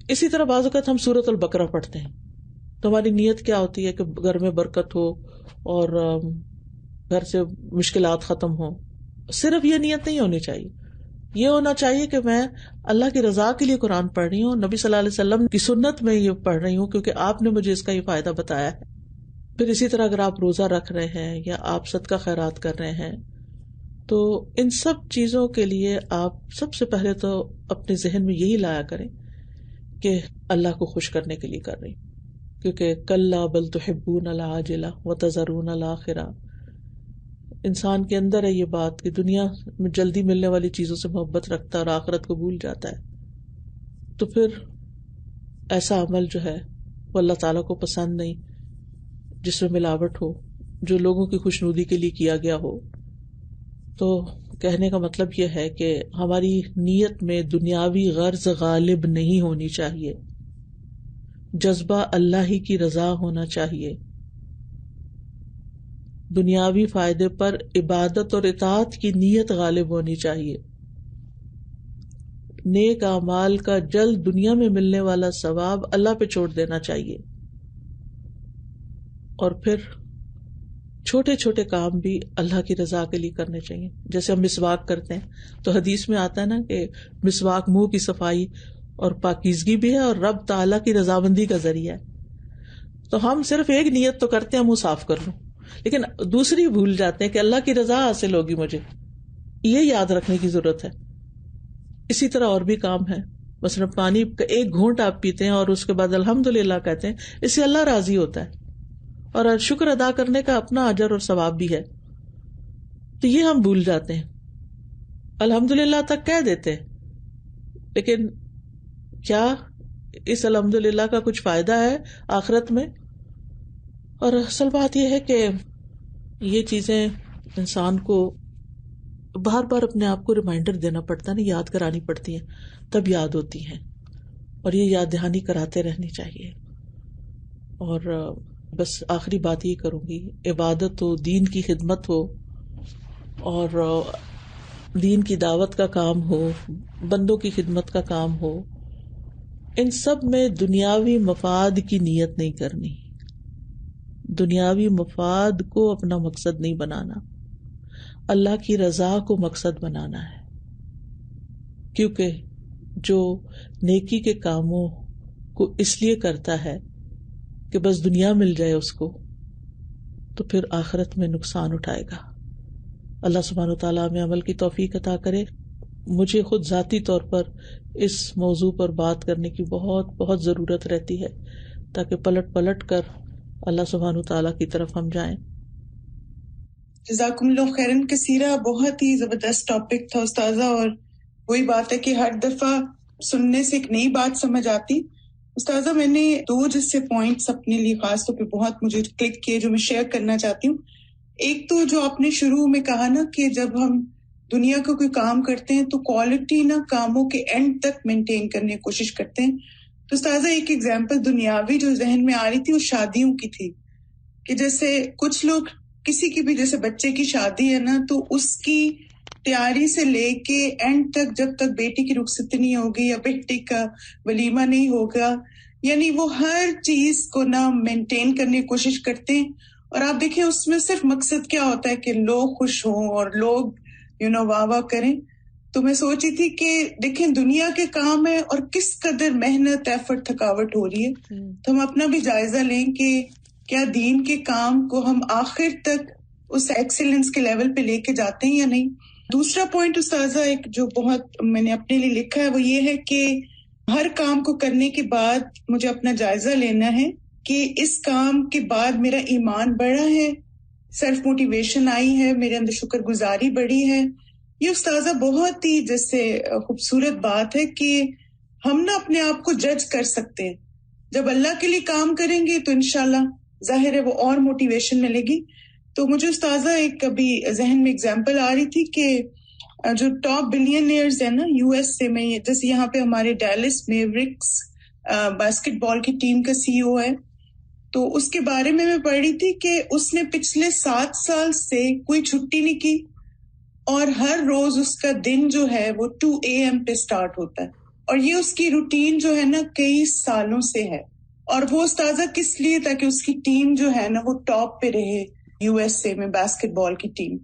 اسی طرح بعض اوقات ہم سورۃ البقرہ پڑھتے ہیں تو ہماری نیت کیا ہوتی ہے کہ گھر میں برکت ہو اور گھر سے مشکلات ختم ہو. صرف یہ نیت نہیں ہونی چاہیے، یہ ہونا چاہیے کہ میں اللہ کی رضا کے لیے قرآن پڑھ رہی ہوں، نبی صلی اللہ علیہ وسلم کی سنت میں یہ پڑھ رہی ہوں کیونکہ آپ نے مجھے اس کا یہ فائدہ بتایا ہے. پھر اسی طرح اگر آپ روزہ رکھ رہے ہیں یا آپ صدقہ خیرات کر رہے ہیں تو ان سب چیزوں کے لیے آپ سب سے پہلے تو اپنے ذہن میں یہی لایا کریں کہ اللہ کو خوش کرنے کے لیے کر رہی ہوں. کیونکہ کلا بل تحبون العاجلہ وتذرون الآخرہ، انسان کے اندر ہے یہ بات کہ دنیا میں جلدی ملنے والی چیزوں سے محبت رکھتا ہے اور آخرت کو بھول جاتا ہے. تو پھر ایسا عمل جو ہے وہ اللہ تعالیٰ کو پسند نہیں، جس میں ملاوٹ ہو، جو لوگوں کی خوشنودی کے لیے کیا گیا ہو. تو کہنے کا مطلب یہ ہے کہ ہماری نیت میں دنیاوی غرض غالب نہیں ہونی چاہیے، جذبہ اللہ ہی کی رضا ہونا چاہیے. دنیاوی فائدے پر عبادت اور اطاعت کی نیت غالب ہونی چاہیے. نیک اعمال کا جلد دنیا میں ملنے والا ثواب اللہ پہ چھوڑ دینا چاہیے. اور پھر چھوٹے چھوٹے کام بھی اللہ کی رضا کے لیے کرنے چاہیے. جیسے ہم مسواک کرتے ہیں تو حدیث میں آتا ہے نا کہ مسواک منہ کی صفائی اور پاکیزگی بھی ہے اور رب تعالیٰ کی رضامندی کا ذریعہ ہے. تو ہم صرف ایک نیت تو کرتے ہیں منہ صاف کر لوں، لیکن دوسری بھول جاتے ہیں کہ اللہ کی رضا حاصل ہوگی مجھے. یہ یاد رکھنے کی ضرورت ہے. اسی طرح اور بھی کام ہے، مثلا پانی کا ایک گھونٹ آپ پیتے ہیں اور اس کے بعد الحمدللہ کہتے ہیں، اس سے اللہ راضی ہوتا ہے اور شکر ادا کرنے کا اپنا اجر اور ثواب بھی ہے. تو یہ ہم بھول جاتے ہیں. الحمدللہ تک کہہ دیتے ہیں، لیکن کیا اس الحمدللہ کا کچھ فائدہ ہے آخرت میں؟ اور اصل بات یہ ہے کہ یہ چیزیں انسان کو بار بار اپنے آپ کو ریمائنڈر دینا پڑتا ہے نا، یاد کرانی پڑتی ہیں، تب یاد ہوتی ہیں، اور یہ یاد دہانی کراتے رہنی چاہیے. اور بس آخری بات یہ کروں گی، عبادت ہو، دین کی خدمت ہو اور دین کی دعوت کا کام ہو، بندوں کی خدمت کا کام ہو، ان سب میں دنیاوی مفاد کی نیت نہیں کرنی، دنیاوی مفاد کو اپنا مقصد نہیں بنانا، اللہ کی رضا کو مقصد بنانا ہے. کیونکہ جو نیکی کے کاموں کو اس لیے کرتا ہے کہ بس دنیا مل جائے اس کو، تو پھر آخرت میں نقصان اٹھائے گا. اللہ سبحانہ وتعالیٰ ہمیں عمل کی توفیق عطا کرے. مجھے خود ذاتی طور پر اس موضوع پر بات کرنے کی بہت بہت ضرورت رہتی ہے تاکہ پلٹ پلٹ کر اللہ سبحانہ وتعالیٰ کی طرف ہم جائیں. جزاکم اللہ خیرن کثیرہ. بہت ہی زبردست ٹاپک تھا استاذہ، اور وہی بات ہے کہ ہر دفعہ سننے سے ایک نئی بات سمجھ آتی. استاذہ میں نے 2 جس سے پوائنٹس اپنے لیے خاص طور پہ بہت مجھے کلک کیے جو میں شیئر کرنا چاہتی ہوں. ایک تو جو آپ نے شروع میں کہا نا کہ جب ہم دنیا کا کوئی کام کرتے ہیں تو کوالٹی نا کاموں کے اینڈ تک مینٹین کرنے کی کوشش کرتے ہیں. تو استاذہ ایک ایگزامپل دنیاوی جو ذہن میں آ رہی تھی وہ شادیوں کی تھی، کہ جیسے کچھ لوگ کسی کی بھی جیسے بچے کی شادی ہے نا تو اس کی تیاری سے لے کے اینڈ تک جب تک بیٹی کی رخصتی نہیں ہوگی یا بیٹی کا ولیمہ نہیں ہوگا، یعنی وہ ہر چیز کو نا مینٹین کرنے کی کوشش کرتے ہیں. اور آپ دیکھیں اس میں صرف مقصد کیا ہوتا ہے کہ لوگ خوش ہوں اور لوگ واہ واہ کریں. تو میں سوچی تھی کہ دیکھیں دنیا کے کام ہے اور کس قدر محنت ایفرٹ تھکاوٹ ہو رہی ہے، تو ہم اپنا بھی جائزہ لیں کہ کیا دین کے کام کو ہم آخر تک اس ایکسیلنس کے لیول پہ لے کے جاتے ہیں یا نہیں. دوسرا پوائنٹ استاذہ ایک جو بہت میں نے اپنے لیے لکھا ہے وہ یہ ہے کہ ہر کام کو کرنے کے بعد مجھے اپنا جائزہ لینا ہے کہ اس کام کے بعد میرا ایمان بڑھا ہے، سیلف موٹیویشن آئی ہے، میرے اندر شکر گزاری بڑھی ہے. یہ استاذہ بہت ہی جیسے خوبصورت بات ہے کہ ہم نا اپنے آپ کو جج کر سکتے ہیں. جب اللہ کے لیے کام کریں گے تو انشاءاللہ ظاہر ہے وہ اور موٹیویشن ملے گی. تو مجھے استاذہ ایک ابھی ذہن میں اگزامپل آ رہی تھی کہ جو ٹاپ بلینئرز ہیں نا USA میں، جیسے یہاں پہ ہمارے ڈیلس میورکس باسکٹ بال کی ٹیم کا CEO ہے، تو اس کے بارے میں پڑھ رہی تھی کہ اس نے پچھلے 7 سال سے کوئی چھٹی نہیں کی اور ہر روز اس کا دن جو ہے وہ 2 AM پہ سٹارٹ ہوتا ہے، اور یہ اس کی روٹین جو ہے نا کئی سالوں سے ہے. اور وہ استاذہ کس لیے؟ تاکہ اس کی ٹیم جو ہے نا وہ ٹاپ پہ رہے USA میں باسکٹ بال کی ٹیم.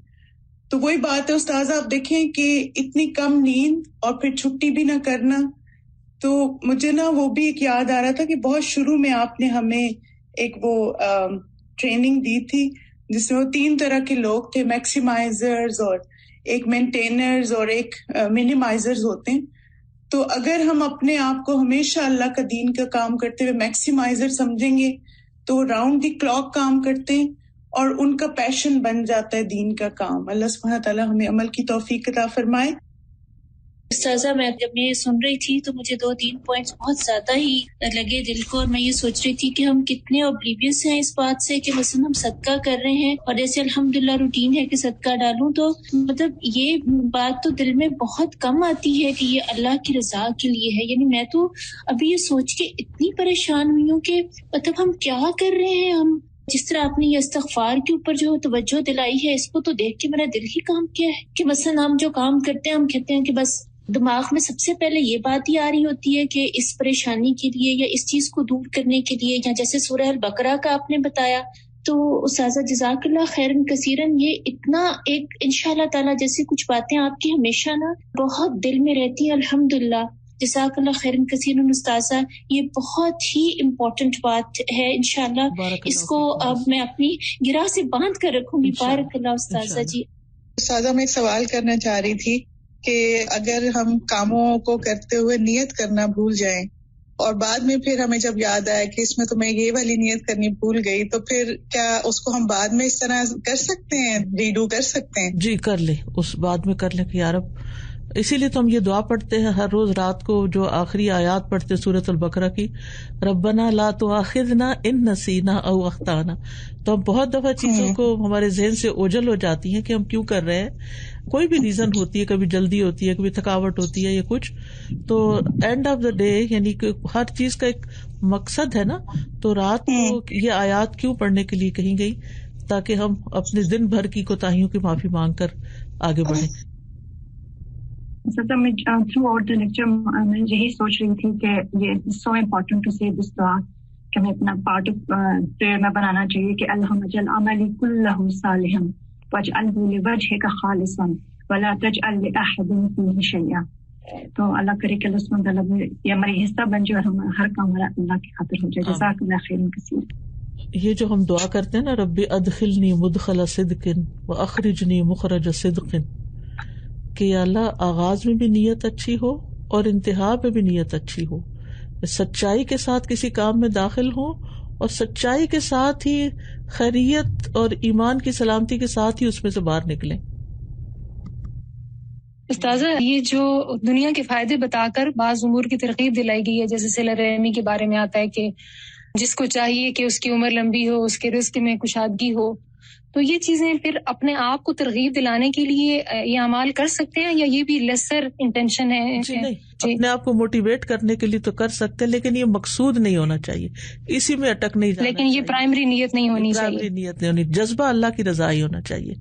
تو وہی بات ہے استاذہ، آپ دیکھیں کہ اتنی کم نیند اور پھر چھٹی بھی نہ کرنا. تو مجھے نا وہ بھی ایک یاد آ رہا تھا کہ بہت شروع میں آپ نے ہمیں ایک وہ ٹریننگ دی تھی جس میں وہ 3 طرح کے لوگ تھے، میکسیمائزرز اور ایک مینٹینرز اور ایک منیمائزرز ہوتے ہیں. تو اگر ہم اپنے آپ کو ہمیشہ اللہ کا دین کا کام کرتے ہوئے میکسیمائزر سمجھیں گے تو وہ راؤنڈ دی کلاک کام کرتے ہیں اور ان کا پیشن بن جاتا ہے دین کا کام. اللہ سبحانہ تعالیٰ ہمیں عمل کی توفیق عطا فرمائے. استاذہ میں جب یہ سن رہی تھی تو مجھے 2-3 پوائنٹس بہت زیادہ ہی لگے دل کو، اور میں یہ سوچ رہی تھی کہ ہم کتنے اوبلیویس ہیں اس بات سے کہ مثلا ہم صدقہ کر رہے ہیں اور جیسے الحمدللہ روٹین ہے کہ صدقہ ڈالوں، تو مطلب یہ بات تو دل میں بہت کم آتی ہے کہ یہ اللہ کی رضا کے لیے ہے. یعنی میں تو ابھی یہ سوچ کے اتنی پریشان ہوئی ہوں کہ مطلب ہم کیا کر رہے ہیں. ہم جس طرح آپ نے یہ استغفار کے اوپر جو توجہ دلائی ہے، اس کو تو دیکھ کے میرا دل ہی کام کیا ہے کہ مثلا ہم جو کام کرتے ہیں ہم کہتے ہیں کہ بس دماغ میں سب سے پہلے یہ بات ہی آ رہی ہوتی ہے کہ اس پریشانی کے لیے یا اس چیز کو دور کرنے کے لیے، یا جیسے سورہ البقرہ کا آپ نے بتایا. تو استاذہ جزاک اللہ خیرن کثیرن، یہ اتنا ایک انشاءاللہ تعالیٰ جیسے کچھ باتیں آپ کی ہمیشہ نا بہت دل میں رہتی ہیں. الحمدللہ جزاک اللہ خیرن کثیرن استاذہ، یہ بہت ہی امپورٹنٹ بات ہے. انشاءاللہ اس کو اب میں اپنی گرہ سے باندھ کر رکھوں گی. بارک اللہ استاذہ جی. استاذہ میں ایک سوال کرنا چاہ رہی تھی کہ اگر ہم کاموں کو کرتے ہوئے نیت کرنا بھول جائیں اور بعد میں پھر ہمیں جب یاد آیا کہ اس میں تو میں یہ والی نیت کرنی بھول گئی، تو پھر کیا اس کو ہم بعد میں اس طرح کر سکتے ہیں، ریڈو کر سکتے ہیں؟ جی کر لیں، اس بعد میں کر لیں کہ یا رب. اسی لیے تو ہم یہ دعا پڑھتے ہیں ہر روز رات کو، جو آخری آیات پڑھتے ہیں سورۃ البقرہ کی، ربنا لا تؤاخذنا ان نسینا او اخطانا. تو ہم بہت دفعہ چیزوں کو ہمارے ذہن سے اوجھل ہو جاتی ہیں کہ ہم کیوں کر رہے ہیں. کوئی بھی ریزن ہوتی ہے، کبھی جلدی ہوتی ہے، کبھی تھکاوٹ ہوتی ہے یا کچھ. تو اینڈ آف دا ڈے یعنی کہ ہر چیز کا ایک مقصد ہے نا. تو رات کو یہ آیات کیوں پڑھنے کے لیے کہیں گئی؟ تاکہ ہم اپنے دن بھر کی کوتاہیوں کی معافی مانگ کر آگے بڑھیں. سر میں تھرو آؤٹ دا لیکچر میں یہی سوچ رہی تھی کہ یہ سو امپورٹنٹ ٹو سے دس دعا کہ ہمیں اپنا پارٹ آف پریئر میں بنانا چاہیے کہ اللہم اجعل عملی کلہ صالحا واجعلہ لوجہک خالصا ولا تجعل لأحد فیہ شیئا. تو اللہ کرے کہ اللہ سبحانہ وتعالی یہ ہماری حصہ بن جائے اور ہمارا ہر کام اللہ کی خاطر ہو جائے. جزاک اللہ خیر کثیر. یہ جو ہم دعا کرتے ہیں نا، ربی ادخلنی مدخل صدق واخرجنی مخرج صدق، کہ یا اللہ آغاز میں بھی نیت اچھی ہو اور انتہا میں بھی نیت اچھی ہو، سچائی کے ساتھ کسی کام میں داخل ہوں اور سچائی کے ساتھ ہی خیریت اور ایمان کی سلامتی کے ساتھ ہی اس میں سے باہر نکلیں. استاذہ، یہ جو دنیا کے فائدے بتا کر بعض امور کی ترغیب دلائی گئی ہے، جیسے صلہ رحمی کے بارے میں آتا ہے کہ جس کو چاہیے کہ اس کی عمر لمبی ہو، اس کے رزق میں کشادگی ہو، تو یہ چیزیں پھر اپنے آپ کو ترغیب دلانے کے لیے یہ اعمال کر سکتے ہیں یا یہ بھی لیسر انٹینشن ہے؟ جی نہیں، اپنے آپ کو موٹیویٹ کرنے کے لیے تو کر سکتے ہیں، لیکن یہ مقصود نہیں ہونا چاہیے، اسی میں اٹک نہیں جانا، لیکن یہ پرائمری نیت نہیں ہونی چاہیے، پرائمری نیت نہیں ہونی، جذبہ اللہ کی رضا ہی ہونا چاہیے.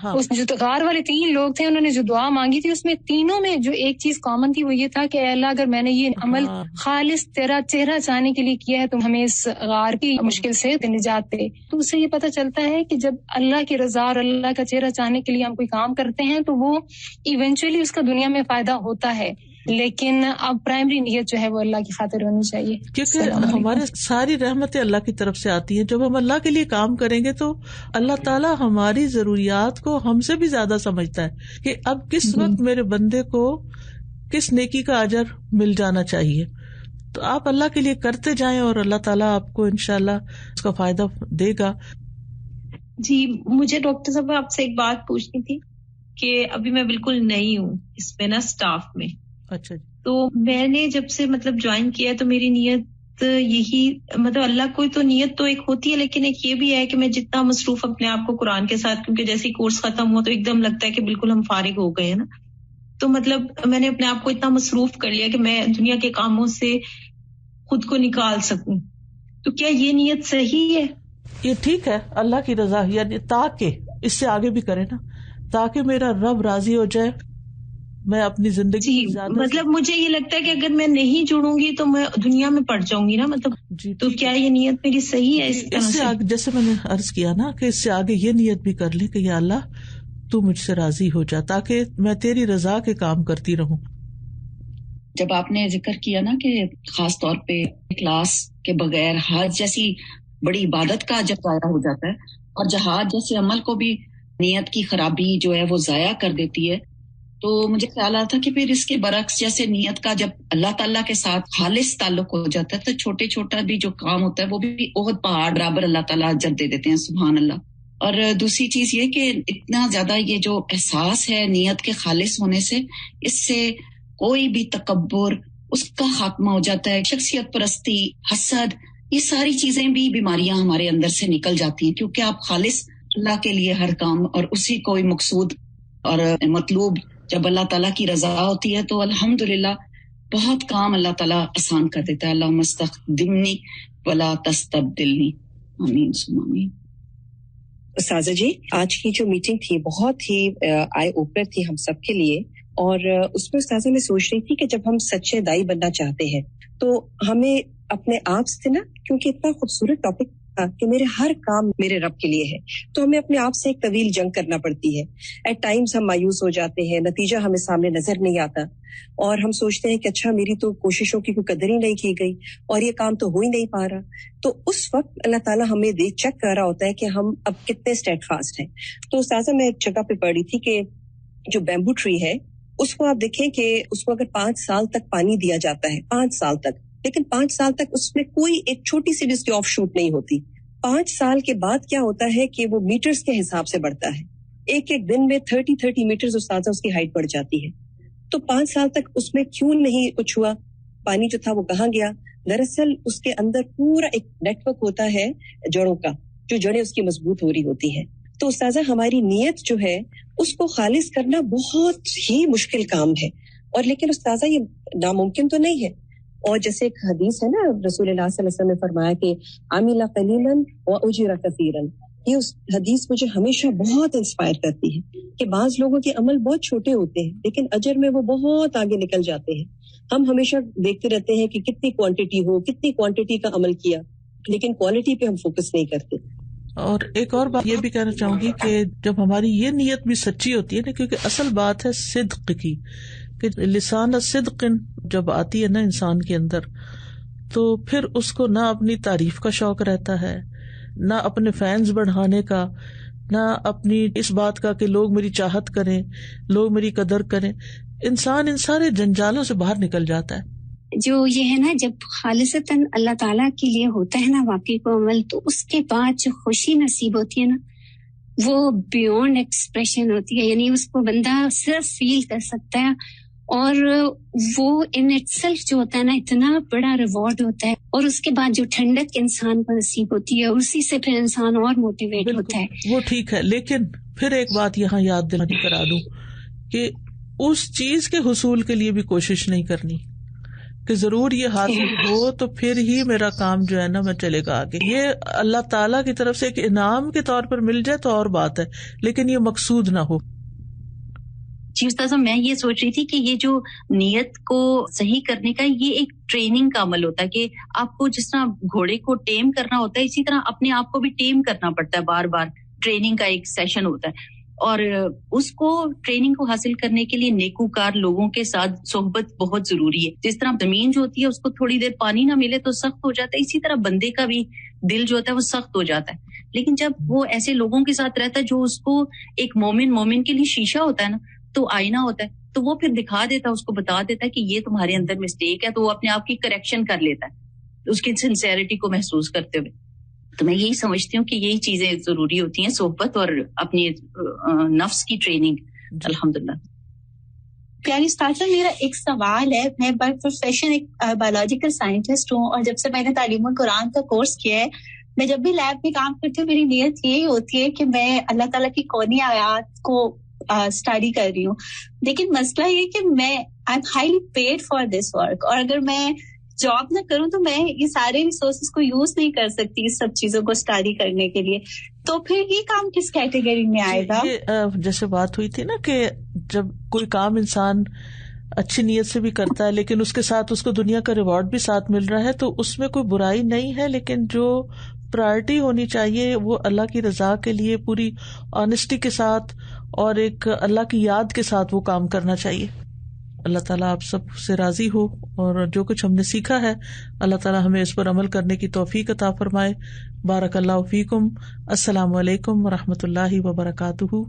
ہاں، اس جو غار والے 3 لوگ تھے، انہوں نے جو دعا مانگی تھی، اس میں تینوں میں جو ایک چیز کامن تھی وہ یہ تھا کہ اے اللہ اگر میں نے یہ عمل خالص تیرا چہرہ چاہنے کے لیے کیا ہے تو ہمیں اس غار کی مشکل سے نجات دے. تو اس سے یہ پتہ چلتا ہے کہ جب اللہ کی رضا اور اللہ کا چہرہ چاہنے کے لیے ہم کوئی کام کرتے ہیں تو وہ ایونچولی اس کا دنیا میں فائدہ ہوتا ہے، لیکن اب پرائمری نیت جو ہے وہ اللہ کی خاطر ہونی چاہیے، کیونکہ ہمارے ساری رحمتیں اللہ کی طرف سے آتی ہیں. جب ہم اللہ کے لیے کام کریں گے تو اللہ تعالیٰ ہماری ضروریات کو ہم سے بھی زیادہ سمجھتا ہے کہ اب کس وقت میرے بندے کو کس نیکی کا اجر مل جانا چاہیے. تو آپ اللہ کے لیے کرتے جائیں اور اللہ تعالیٰ آپ کو انشاءاللہ اس کا فائدہ دے گا. جی مجھے ڈاکٹر صاحب آپ سے ایک بات پوچھنی تھی کہ ابھی میں بالکل نئی ہوں اس میں نا اسٹاف میں. اچھا جی. تو میں نے جب سے مطلب جوائن کیا تو میری نیت یہی مطلب اللہ کوئی تو نیت تو ایک ہوتی ہے، لیکن ایک یہ بھی ہے کہ میں جتنا مصروف اپنے آپ کو قرآن کے ساتھ، کیونکہ جیسے کورس ختم ہوا تو ایک دم لگتا ہے کہ بالکل ہم فارغ ہو گئے ہیں نا، تو مطلب میں نے اپنے آپ کو اتنا مصروف کر لیا کہ میں دنیا کے کاموں سے خود کو نکال سکوں. تو کیا یہ نیت صحیح ہے؟ یہ ٹھیک ہے، اللہ کی رضا، یعنی تاکہ اس سے آگے بھی کرے نا، تاکہ میرا رب راضی ہو جائے، میں اپنی زندگی مطلب مجھے یہ لگتا ہے کہ اگر میں نہیں جڑوں گی تو میں دنیا میں پڑ جاؤں گی نا، مطلب جی. تو کیا یہ نیت میری صحیح ہے؟ اس سے آگے جیسے میں نے عرض کیا نا کہ اس سے آگے یہ نیت بھی کر لے کہ یا اللہ تو مجھ سے راضی ہو جا، تاکہ میں تیری رضا کے کام کرتی رہوں. جب آپ نے ذکر کیا نا کہ خاص طور پہ اخلاص کے بغیر حج جیسی بڑی عبادت کا جب ضائع ہو جاتا ہے اور جہاد جیسے عمل کو بھی نیت کی خرابی جو ہے وہ ضائع کر دیتی ہے، تو مجھے خیال آتا تھا کہ پھر اس کے برعکس جیسے نیت کا جب اللہ تعالیٰ کے ساتھ خالص تعلق ہو جاتا ہے تو چھوٹے چھوٹا بھی جو کام ہوتا ہے وہ بھی بہت پہاڑ برابر اللہ تعالیٰ اجر دے دیتے ہیں. سبحان اللہ. اور دوسری چیز یہ کہ اتنا زیادہ یہ جو احساس ہے نیت کے خالص ہونے سے، اس سے کوئی بھی تکبر اس کا خاتمہ ہو جاتا ہے، شخصیت پرستی، حسد، یہ ساری چیزیں بھی بیماریاں ہمارے اندر سے نکل جاتی ہیں، کیونکہ آپ خالص اللہ کے لیے ہر کام اور اسی کوئی مقصود اور مطلوب جب اللہ تعالیٰ کی رضا ہوتی ہے تو الحمدللہ بہت کام اللہ تعالیٰ آسان کر دیتا ہے. اللہم استخدمنی ولا تستبدلنی. آمین ثم آمین. استاذہ جی، آج کی جو میٹنگ تھی بہت ہی آئی اوپنر تھی ہم سب کے لیے، اور اس میں استاذہ میں سوچ رہی تھی کہ جب ہم سچے دائی بننا چاہتے ہیں تو ہمیں اپنے آپ سے نا، کیونکہ اتنا خوبصورت ٹاپک تھا کہ میرے ہر کام میرے رب کے لیے ہے، تو ہمیں اپنے آپ سے ایک طویل جنگ کرنا پڑتی ہے. ایٹ ٹائمز ہم مایوس ہو جاتے ہیں، نتیجہ ہمیں سامنے نظر نہیں آتا اور ہم سوچتے ہیں کہ اچھا میری تو کوششوں کی کوئی قدر ہی نہیں کی گئی اور یہ کام تو ہو ہی نہیں پا رہا. تو اس وقت اللہ تعالیٰ ہمیں چیک کر رہا ہوتا ہے کہ ہم اب کتنے اسٹیڈ فاسٹ ہیں. تو استاذہ میں ایک جگہ پہ پڑھی تھی کہ جو بیمبو ٹری ہے اس کو آپ دیکھیں کہ اس کو اگر 5 سال تک پانی دیا جاتا ہے، 5 سال تک، لیکن 5 سال تک اس میں کوئی ایک چھوٹی سی بھی اس کی آف شوٹ نہیں ہوتی. 5 سال کے بعد کیا ہوتا ہے کہ وہ میٹرز کے حساب سے بڑھتا ہے، ایک دن میں 30 میٹرز استاذہ اس کی ہائٹ بڑھ جاتی ہے. تو 5 سال تک اس میں کیوں نہیں کچھ ہوا؟ پانی جو تھا وہ کہاں گیا؟ دراصل اس کے اندر پورا ایک نیٹ ورک ہوتا ہے جڑوں کا، جو جڑیں اس کی مضبوط ہو رہی ہوتی ہیں. تو استاذہ ہماری نیت جو ہے اس کو خالص کرنا بہت ہی مشکل کام ہے، اور لیکن استاذہ یہ ناممکن تو نہیں ہے. اور جیسے ایک حدیث ہے نا، رسول اللہ صلی اللہ علیہ وسلم نے فرمایا کہ عامل قلیلا واجر کثیرا، یہ حدیث مجھے ہمیشہ بہت انسپائر کرتی ہے کہ بعض لوگوں کے عمل بہت چھوٹے ہوتے ہیں لیکن اجر میں وہ بہت آگے نکل جاتے ہیں. ہم ہمیشہ دیکھتے رہتے ہیں کہ کتنی کوانٹٹی کا عمل کیا, لیکن کوالٹی پہ ہم فوکس نہیں کرتے. اور ایک اور بات یہ بھی کہنا چاہوں گی کہ جب ہماری یہ نیت بھی سچی ہوتی ہے نا, کیونکہ اصل بات ہے صدق کی, کہ لسان صدق جب آتی ہے نا انسان کے اندر, تو پھر اس کو نہ اپنی تعریف کا شوق رہتا ہے, نہ اپنے فینز بڑھانے کا, نہ اپنی اس بات کا کہ لوگ میری چاہت کریں, لوگ میری قدر کریں. انسان ان سارے جنجالوں سے باہر نکل جاتا ہے. جو یہ ہے نا, جب خالصتاً اللہ تعالیٰ کے لیے ہوتا ہے نا واقعی کو عمل, تو اس کے بعد جو خوشی نصیب ہوتی ہے نا, وہ بیونڈ ایکسپریشن ہوتی ہے. یعنی اس کو بندہ صرف فیل کر سکتا ہے, اور وہ ان اٹ سیلف جو ہوتا ہے نا اتنا بڑا ریوارڈ ہوتا ہے. اور اس کے بعد جو ٹھنڈک انسان کو نصیب ہوتی ہے, اسی سے پھر انسان اور موٹیویٹ ہوتا ہے. وہ ٹھیک ہے, لیکن پھر ایک بات یہاں یاد دلانی کرا دوں کہ اس چیز کے حصول کے لیے بھی کوشش نہیں کرنی کہ ضرور یہ حاصل ہو تو پھر ہی میرا کام جو ہے نا میں چلے گا آگے. یہ اللہ تعالیٰ کی طرف سے ایک انعام کے طور پر مل جائے تو اور بات ہے, لیکن یہ مقصود نہ ہو. جی استاذہ, میں یہ سوچ رہی تھی کہ یہ جو نیت کو صحیح کرنے کا یہ ایک ٹریننگ کا عمل ہوتا ہے, کہ آپ کو جس طرح گھوڑے کو ٹیم کرنا ہوتا ہے اسی طرح اپنے آپ کو بھی ٹیم کرنا پڑتا ہے, بار بار ٹریننگ کا ایک سیشن ہوتا ہے. اور اس کو ٹریننگ کو حاصل کرنے کے لیے نیکوکار لوگوں کے ساتھ صحبت بہت ضروری ہے. جس طرح زمین جو ہوتی ہے اس کو تھوڑی دیر پانی نہ ملے تو سخت ہو جاتا ہے, اسی طرح بندے کا بھی دل جو ہوتا ہے وہ سخت ہو جاتا ہے. لیکن جب وہ ایسے لوگوں کے ساتھ رہتا ہے جو اس کو, ایک مومن کے لیے شیشہ ہوتا ہے نا, تو آئینہ ہوتا ہے, تو وہ پھر دکھا دیتا ہے, اس کو بتا دیتا ہے کہ یہ تمہارے اندر مسٹیک ہے, تو وہ اپنے آپ کی کریکشن کر لیتا ہے اس کی سنسیئرٹی کو محسوس کرتے ہوئے. تو میں یہی سمجھتی ہوں کہ یہی چیزیں ضروری ہوتی ہیں, صحبت اور اپنی نفس کی ٹریننگ. الحمدللہ. پیاری استاذہ, میرا ایک سوال ہے. میں بائی پروفیشن ایک بایولوجیکل سائنٹسٹ ہوں, اور جب سے میں نے تعلیم القرآن کا کورس کیا ہے, میں جب بھی لیب میں کام کرتی ہوں میری نیت یہی ہوتی ہے کہ میں اللہ تعالیٰ کی کونی آیات کو اسٹڈی کر رہی ہوں. لیکن مسئلہ یہ کہ میں I am highly paid for this work, اور اگر میں جاب نہ کروں تو میں یہ سارے ریسورسز کو یوز نہیں کر سکتی اس سب چیزوں کو اسٹڈی کرنے کے لیے. تو پھر یہ کام کس کیٹیگری میں آئے گا؟ جیسے بات ہوئی تھی نا کہ جب کوئی کام انسان اچھی نیت سے بھی کرتا ہے لیکن اس کے ساتھ اس کو دنیا کا ریوارڈ بھی ساتھ مل رہا ہے, تو اس میں کوئی برائی نہیں ہے, لیکن جو پرائرٹی ہونی چاہیے وہ اللہ کی رضا کے لیے پوری آنےسٹی کے ساتھ اور ایک اللہ کی یاد کے ساتھ وہ کام کرنا چاہیے. اللہ تعالیٰ آپ سب سے راضی ہو, اور جو کچھ ہم نے سیکھا ہے اللہ تعالیٰ ہمیں اس پر عمل کرنے کی توفیق عطا فرمائے. بارک اللہ فیکم. السلام علیکم ورحمۃ اللہ وبرکاتہ.